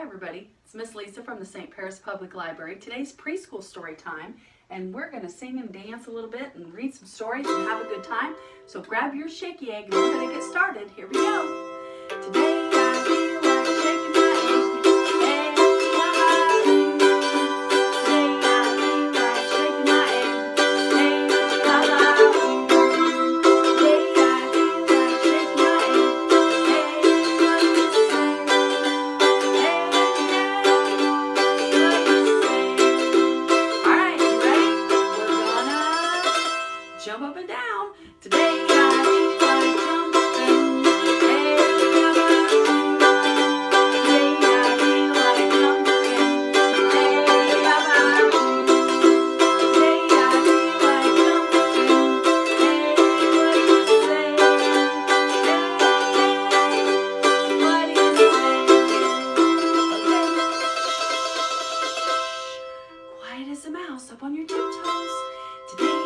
Hi everybody, it's Miss Lisa from the St. Paris Public Library. Today's preschool story time, and we're going to sing and dance a little bit and read some stories and have a good time. So grab your shaky egg and we're going to get started. Here we go. Today I feel like shaking my egg. Egg, la-la. Today I feel like shaking my egg. Egg, la-la. Today I feel like shaking my egg. Egg, what do you say? Jump up and down. Today I feel like jumping. Hey, today I feel like jumping. Hey, today I feel like jumping. Hey, what do you say? Hey, what do you say? Okay. Quiet as a mouse up on your tiptoes. Today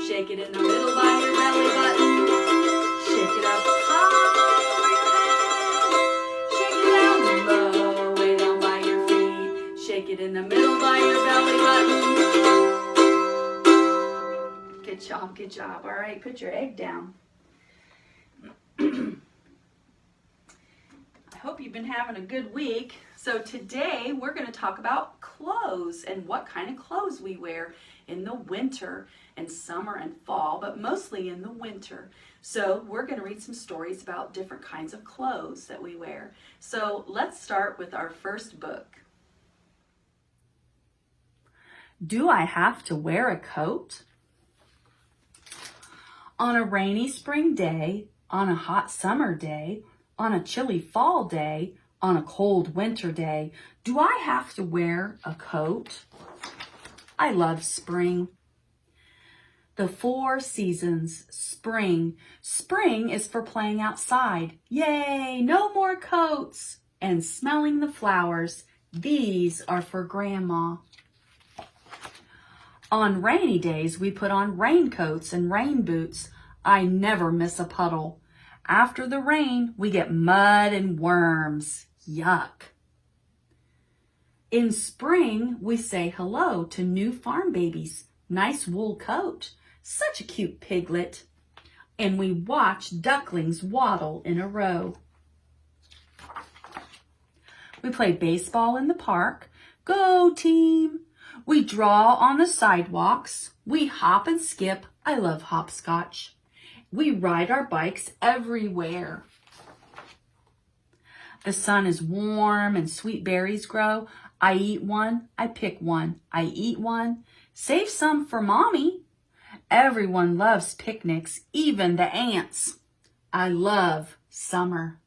shake it in the middle by your belly button. Shake it up high over your head. Shake it down low, way down by your feet. Shake it in the middle by your belly button. Good job, good job. All right, put your egg down. I hope you've been having a good week. So today we're going to talk about clothes and what kind of clothes we wear in the winter and summer and fall, but mostly in the winter. So we're going to read some stories about different kinds of clothes that we wear. So let's start with our first book. Do I have to wear a coat? On a rainy spring day, on a hot summer day, on a chilly fall day, on a cold winter day, do I have to wear a coat? I love spring. The 4 seasons, spring. Spring is for playing outside. Yay, no more coats. And smelling the flowers. These are for Grandma. On rainy days, we put on raincoats and rain boots. I never miss a puddle. After the rain, we get mud and worms. Yuck. In spring, we say hello to new farm babies. Nice wool coat. Such a cute piglet. And we watch ducklings waddle in a row. We play baseball in the park. Go team. We draw on the sidewalks. We hop and skip. I love hopscotch. We ride our bikes everywhere. The sun is warm and sweet berries grow. I eat one, I pick one, I eat one. Save some for Mommy. Everyone loves picnics, even the ants. I love summer.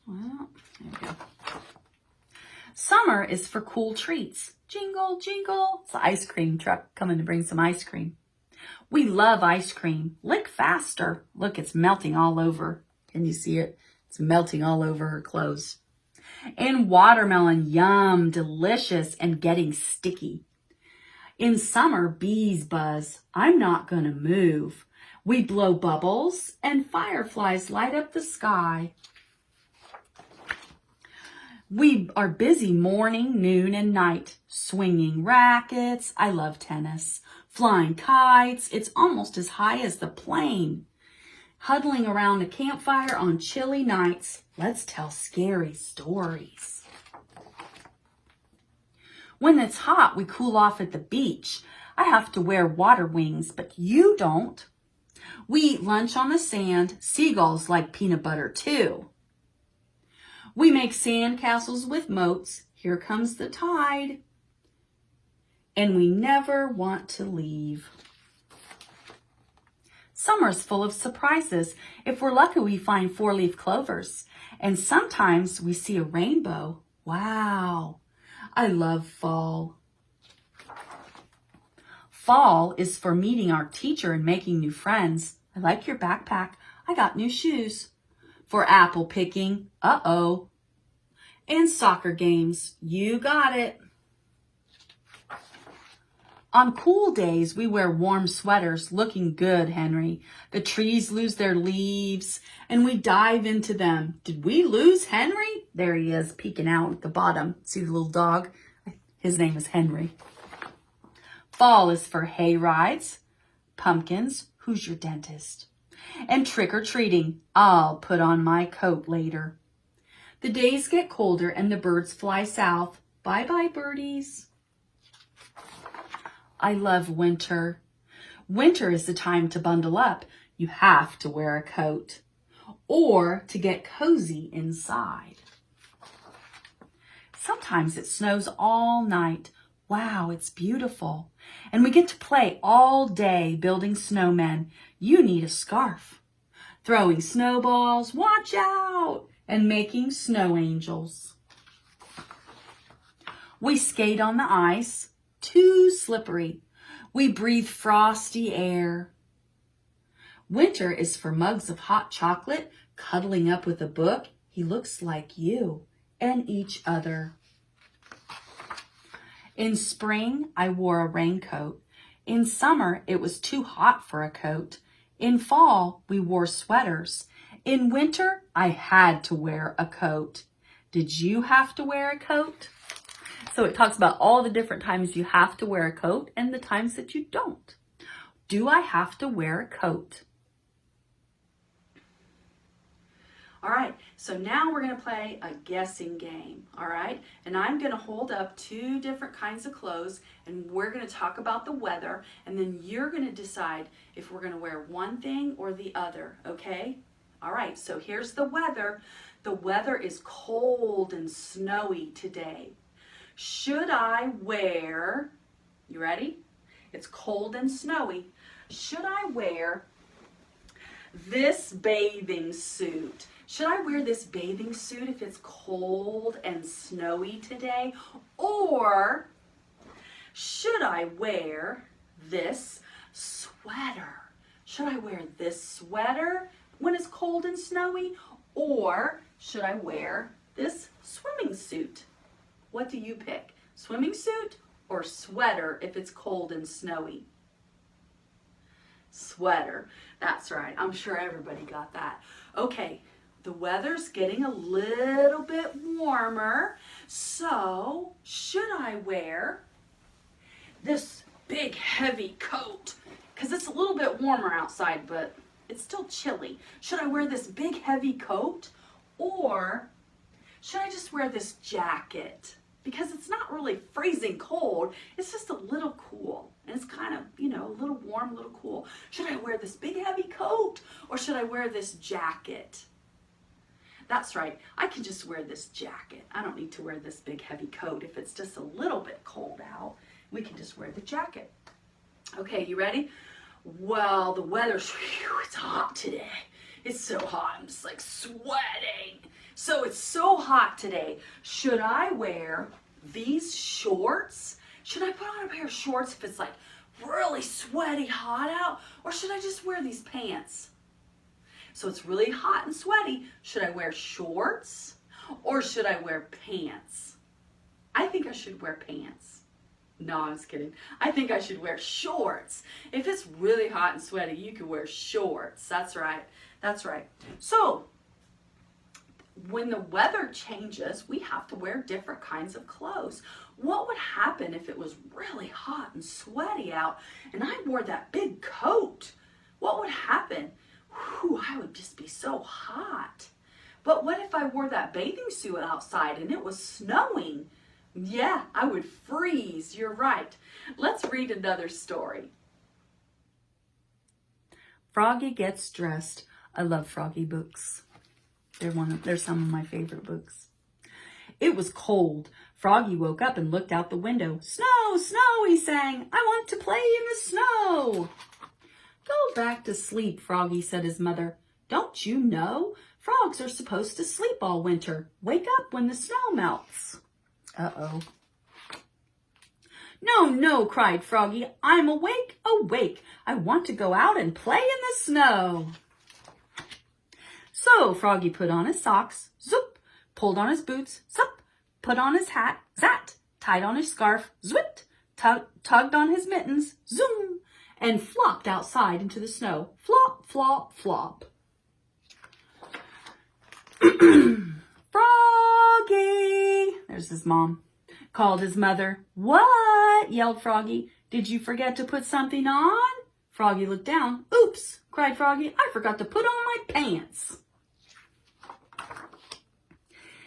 Well, there we go. Summer is for cool treats. Jingle, jingle. It's the ice cream truck coming to bring some ice cream. We love ice cream. Lick faster. Look, it's melting all over. Can you see it? It's melting all over her clothes. And watermelon, yum, delicious, and getting sticky. In summer, bees buzz. I'm not going to move. We blow bubbles, and fireflies light up the sky. We are busy morning, noon, and night. Swinging rackets. I love tennis. Flying kites. It's almost as high as the plane. Huddling around a campfire on chilly nights, let's tell scary stories. When it's hot, we cool off at the beach. I have to wear water wings, but you don't. We eat lunch on the sand. Seagulls like peanut butter too. We make sand castles with moats. Here comes the tide. And we never want to leave. Summer's full of surprises. If we're lucky, we find 4-leaf clovers. And sometimes we see a rainbow. Wow, I love fall. Fall is for meeting our teacher and making new friends. I like your backpack. I got new shoes. For apple picking. Uh-oh. And soccer games. You got it. On cool days, we wear warm sweaters, looking good, Henry. The trees lose their leaves, and we dive into them. Did we lose Henry? There he is, peeking out at the bottom. See the little dog? His name is Henry. Fall is for hay rides, pumpkins, who's your dentist? And trick-or-treating. I'll put on my coat later. The days get colder and the birds fly south. Bye-bye, birdies. I love winter. Winter is the time to bundle up. You have to wear a coat or to get cozy inside. Sometimes it snows all night. Wow, it's beautiful. And we get to play all day building snowmen. You need a scarf. Throwing snowballs, watch out, and making snow angels. We skate on the ice. Too slippery. We breathe frosty air. Winter is for mugs of hot chocolate, cuddling up with a book. He looks like you and each other. In spring, I wore a raincoat. In summer, it was too hot for a coat. In fall, we wore sweaters. In winter, I had to wear a coat. Did you have to wear a coat? So it talks about all the different times you have to wear a coat and the times that you don't. Do I have to wear a coat? All right, so now we're going to play a guessing game, all right? And I'm going to hold up 2 different kinds of clothes, and we're going to talk about the weather, and then you're going to decide if we're going to wear one thing or the other, okay? All right, so here's the weather. The weather is cold and snowy today. Should I wear, you ready? It's cold and snowy. Should I wear this bathing suit? Should I wear this bathing suit if it's cold and snowy today? Or should I wear this sweater? Should I wear this sweater when it's cold and snowy? Or should I wear this swimming suit? What do you pick? Swimming suit or sweater if it's cold and snowy? Sweater. That's right. I'm sure everybody got that. Okay, the weather's getting a little bit warmer. So, should I wear this big heavy coat? Because it's a little bit warmer outside, but it's still chilly. Should I wear this big heavy coat? Or should I just wear this jacket? Because it's not really freezing cold, it's just a little cool. And it's kind of, a little warm, a little cool. Should I wear this big heavy coat or should I wear this jacket? That's right, I can just wear this jacket. I don't need to wear this big heavy coat. If it's just a little bit cold out, we can just wear the jacket. Okay, you ready? Well, the weather's, it's hot today. It's so hot, I'm just like sweating. So it's so hot today. Should I wear these shorts? Should I put on a pair of shorts if it's like really sweaty, hot out? Or should I just wear these pants? So it's really hot and sweaty. Should I wear shorts or should I wear pants? I think I should wear pants. No, I'm just kidding. I think I should wear shorts. If it's really hot and sweaty, you can wear shorts. That's right. That's right. So, when the weather changes, we have to wear different kinds of clothes. What would happen if it was really hot and sweaty out and I wore that big coat? What would happen? Whew, I would just be so hot. But what if I wore that bathing suit outside and it was snowing? Yeah, I would freeze. You're right. Let's read another story. Froggy Gets Dressed. I love Froggy books. They're some of my favorite books. It was cold. Froggy woke up and looked out the window. Snow, snow, he sang. I want to play in the snow. Go back to sleep, Froggy, said his mother. Don't you know? Frogs are supposed to sleep all winter. Wake up when the snow melts. Uh-oh. No, no, cried Froggy. I'm awake, awake. I want to go out and play in the snow. So Froggy put on his socks, zoop, pulled on his boots, zup, put on his hat, zat, tied on his scarf, zwit, tugged on his mittens, zoom, and flopped outside into the snow. Flop, flop, flop. Froggy, there's his mom, called his mother. What? Yelled Froggy. Did you forget to put something on? Froggy looked down. Oops, cried Froggy. I forgot to put on my pants.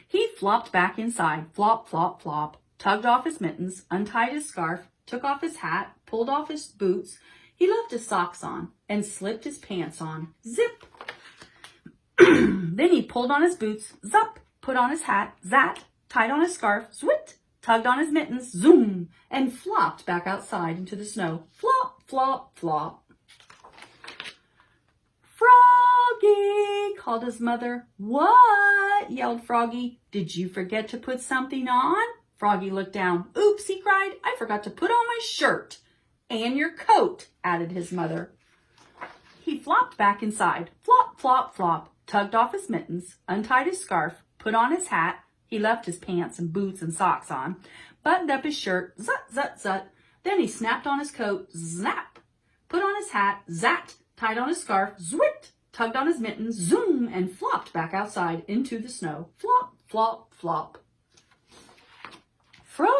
He flopped back inside. Flop, flop, flop. Tugged off his mittens, untied his scarf, took off his hat, pulled off his boots. He left his socks on and slipped his pants on. Zip. Then he pulled on his boots, zup, put on his hat, zat, tied on his scarf, zwit, tugged on his mittens, zoom, and flopped back outside into the snow. Flop, flop, flop. Froggy, called his mother. What? Yelled Froggy. Did you forget to put something on? Froggy looked down. Oops, he cried. I forgot to put on my shirt. And your coat, added his mother. He flopped back inside. Flop, flop, flop. Tugged off his mittens, untied his scarf, put on his hat. He left his pants and boots and socks on, buttoned up his shirt, zut, zut, zut. Then he snapped on his coat, zap, put on his hat, zat, tied on his scarf, zwit, tugged on his mittens, zoom, and flopped back outside into the snow. Flop, flop, flop. Froggy,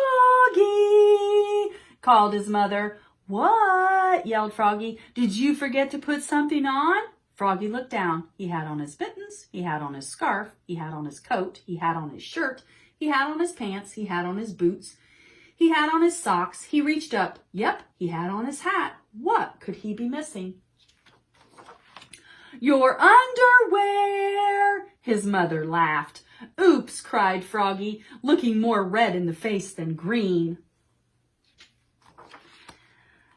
called his mother. What? Yelled Froggy. Did you forget to put something on? Froggy looked down. He had on his mittens, he had on his scarf, he had on his coat, he had on his shirt, he had on his pants, he had on his boots, he had on his socks. He reached up. Yep, he had on his hat. What could he be missing? Your underwear, his mother laughed. Oops, cried Froggy, looking more red in the face than green.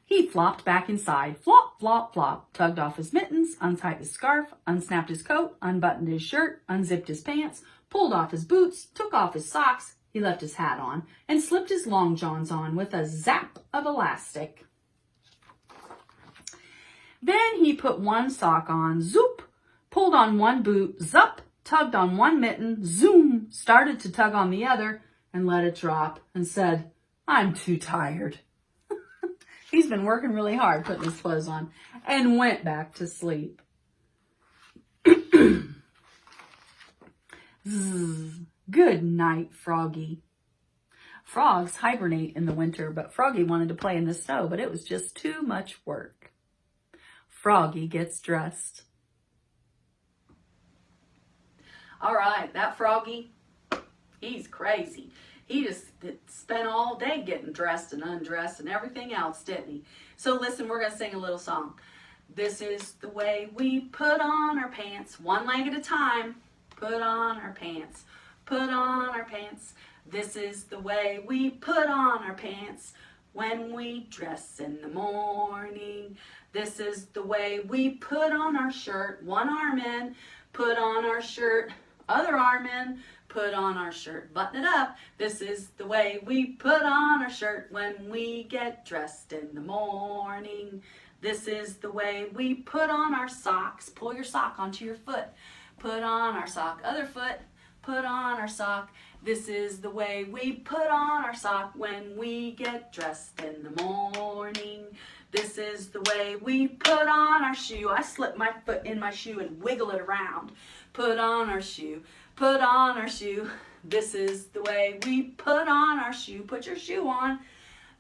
He flopped back inside. Flop, flop, flop. Tugged off his mittens, untied his scarf, unsnapped his coat, unbuttoned his shirt, unzipped his pants, pulled off his boots, took off his socks. He left his hat on and slipped his long johns on with a zap of elastic. Then he put one sock on, zoop, pulled on one boot, zup, tugged on one mitten, zoom, started to tug on the other and let it drop and said, I'm too tired. He's been working really hard putting his clothes on and went back to sleep. Good night, Froggy. Frogs hibernate in the winter, but Froggy wanted to play in the snow, but it was just too much work. Froggy Gets Dressed. All right, that Froggy, he's crazy. He just spent all day getting dressed and undressed and everything else, didn't he? So listen, we're going to sing a little song. This is the way we put on our pants, one leg at a time. Put on our pants, put on our pants. This is the way we put on our pants when we dress in the morning. This is the way we put on our shirt, one arm in, put on our shirt, other arm in, put on our shirt, button it up. This is the way we put on our shirt when we get dressed in the morning. This is the way we put on our socks. Pull your sock onto your foot. Put on our sock, other foot, put on our sock. This is the way we put on our sock when we get dressed in the morning. This is the way we put on our shoe. I slip my foot in my shoe and wiggle it around. Put on our shoe. Put on our shoe. This is the way we put on our shoe. Put your shoe on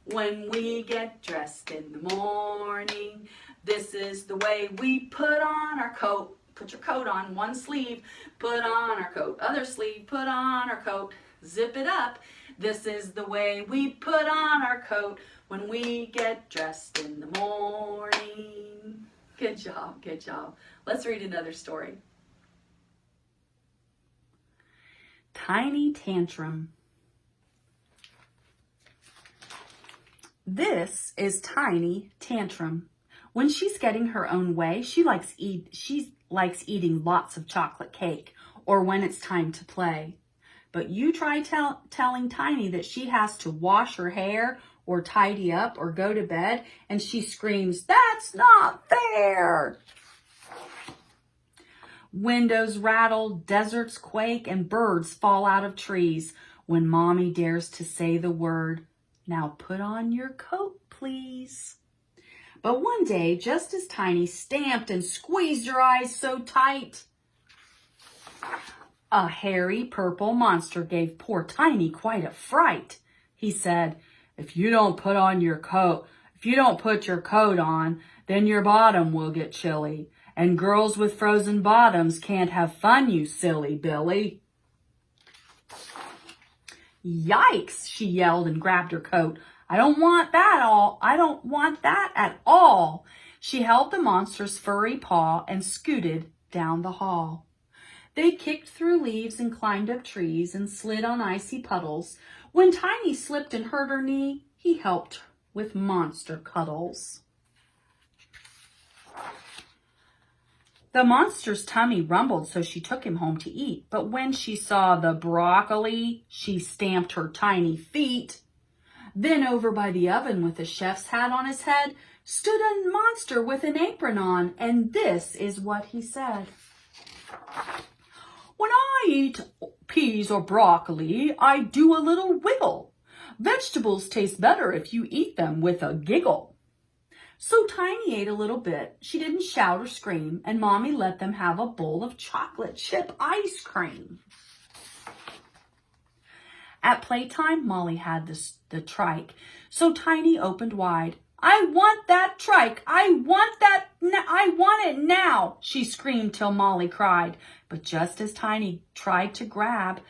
when we get dressed in the morning. This is the way we put on our coat. Put your coat on one sleeve, put on our coat. Other sleeve, put on our coat. Zip it up. This is the way we put on our coat when we get dressed in the morning. Good job, good job. Let's read another story. Tiny Tantrum. This is Tiny Tantrum. When she's getting her own way, she likes eating lots of chocolate cake, or when it's time to play. But you try telling Tiny that she has to wash her hair or tidy up or go to bed, and she screams, "That's not fair!" Windows rattle, deserts quake, and birds fall out of trees when Mommy dares to say the word, "Now put on your coat, please." But one day, just as Tiny stamped and squeezed her eyes so tight, a hairy purple monster gave poor Tiny quite a fright. He said, if you don't put your coat on, then your bottom will get chilly. And girls with frozen bottoms can't have fun, you silly Billy." "Yikes," she yelled and grabbed her coat. I don't want that at all. She held the monster's furry paw and scooted down the hall. They kicked through leaves and climbed up trees and slid on icy puddles. When Tiny slipped and hurt her knee, he helped with monster cuddles. The monster's tummy rumbled, so she took him home to eat. But when she saw the broccoli, she stamped her tiny feet. Then over by the oven with a chef's hat on his head stood a monster with an apron on, and this is what he said. "When I eat peas or broccoli, I do a little wiggle. Vegetables taste better if you eat them with a giggle." So Tiny ate a little bit. She didn't shout or scream, and Mommy let them have a bowl of chocolate chip ice cream. At playtime, Molly had the trike, so Tiny opened wide. "I want that trike! I want it now!" she screamed till Molly cried. But just as Tiny tried to grab,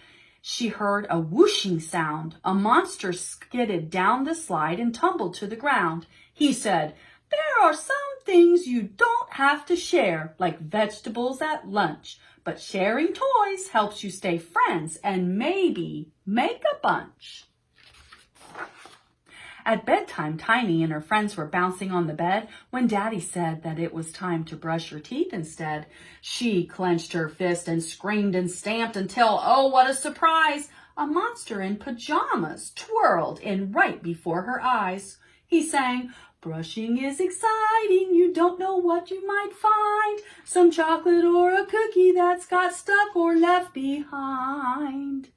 she heard a whooshing sound. A monster skidded down the slide and tumbled to the ground. He said, "There are some things you don't have to share, like vegetables at lunch. But sharing toys helps you stay friends and maybe make a bunch." At bedtime, Tiny and her friends were bouncing on the bed when Daddy said that it was time to brush her teeth instead. She clenched her fist and screamed and stamped until, oh, what a surprise! A monster in pajamas twirled in right before her eyes. He sang, "Brushing is exciting, you don't know what you might find. Some chocolate or a cookie that's got stuck or left behind."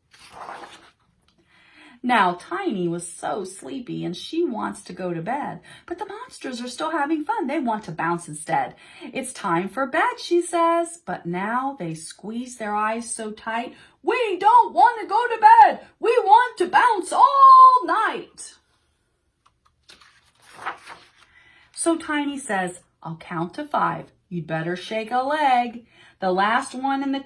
Now, Tiny was so sleepy and she wants to go to bed, but the monsters are still having fun. They want to bounce instead. "It's time for bed," she says, but now they squeeze their eyes so tight. "We don't want to go to bed. We want to bounce all night." So Tiny says, "I'll count to 5. You'd better shake a leg. The last one in and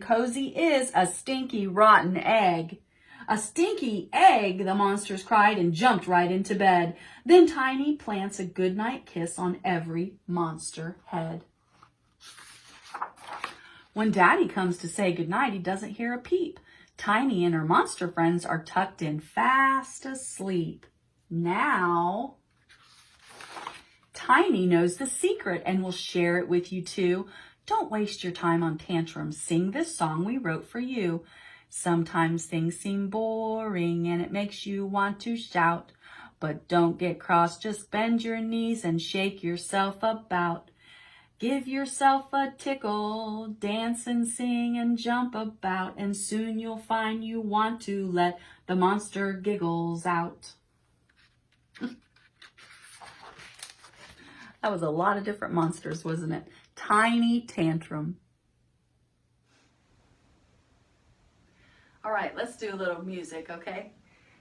cozy is a stinky, rotten egg." "A stinky egg," the monsters cried and jumped right into bed. Then Tiny plants a goodnight kiss on every monster head. When Daddy comes to say goodnight, he doesn't hear a peep. Tiny and her monster friends are tucked in fast asleep. Now, Tiny knows the secret and will share it with you too. Don't waste your time on tantrums. Sing this song we wrote for you. Sometimes things seem boring and it makes you want to shout. But don't get cross, just bend your knees and shake yourself about. Give yourself a tickle, dance and sing and jump about, and soon you'll find you want to let the monster giggles out. That was a lot of different monsters, wasn't it? Tiny Tantrum. All right, let's do a little music, okay?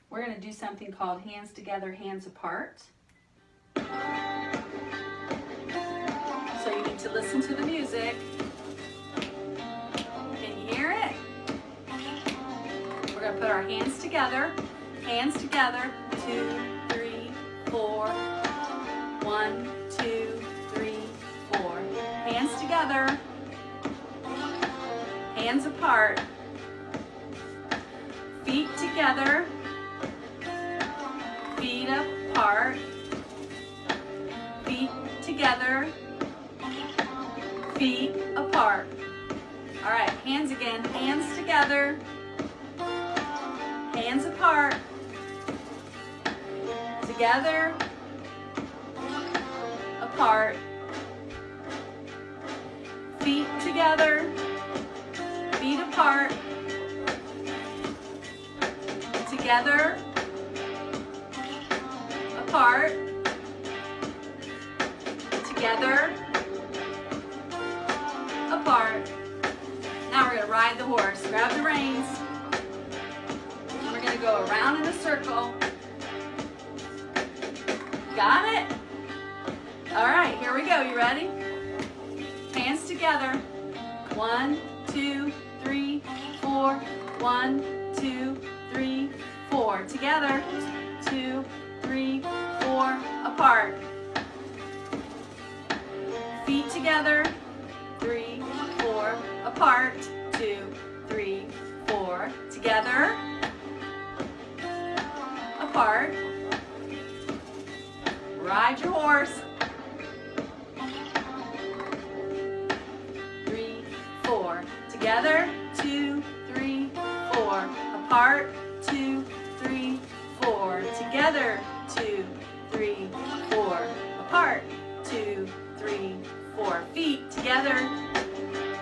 We're going to do something called hands together, hands apart. So you need to listen to the music. Can you hear it? We're going to put our hands together. Hands together. 2, 3, 4. 1, 2, 3, 4. Hands together. Hands apart. Feet together. Feet apart. Feet together. Feet apart. All right, hands again. Hands together. Hands apart. Together. Apart. Feet together. Feet apart. Together. Apart. Together. Apart. Now we're going to ride the horse. Grab the reins. And we're going to go around in a circle. Got it? All right, here we go. You ready? Hands together. 1, 2, 3, 4. 1, 2, 3, 4. Together. 2, 3, 4. Apart. Feet together. 3, 4. Apart. 2, 3, 4. Together. Apart. Ride your horse. 3, 4. Together. 2, 3, 4. Apart. 2, 3, 4. Together. 2, 3, 4. Apart. 2, 3, 4. Feet together.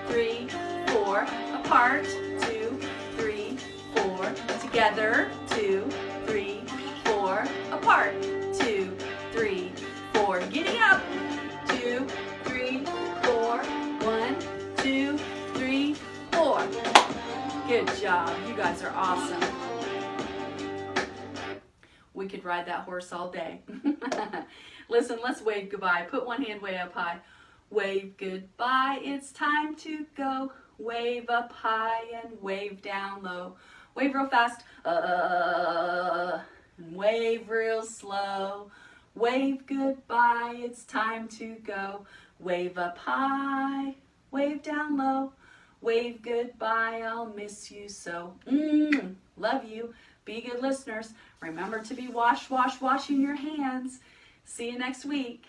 3, 4. Apart. 2, 3, 4. Together. 2, 3, 4. Apart. 2, 3, 4. Giddy up. 2, 3, 4. 1, 2, 3, 4. Good job. You guys are awesome. We could ride that horse all day. Listen, let's wave goodbye. Put one hand way up high. Wave goodbye. It's time to go. Wave up high and wave down low. Wave real fast. And wave real slow. Wave goodbye. It's time to go. Wave up high. Wave down low. Wave goodbye. I'll miss you so. Love you. Be good listeners. Remember to be washing your hands. See you next week.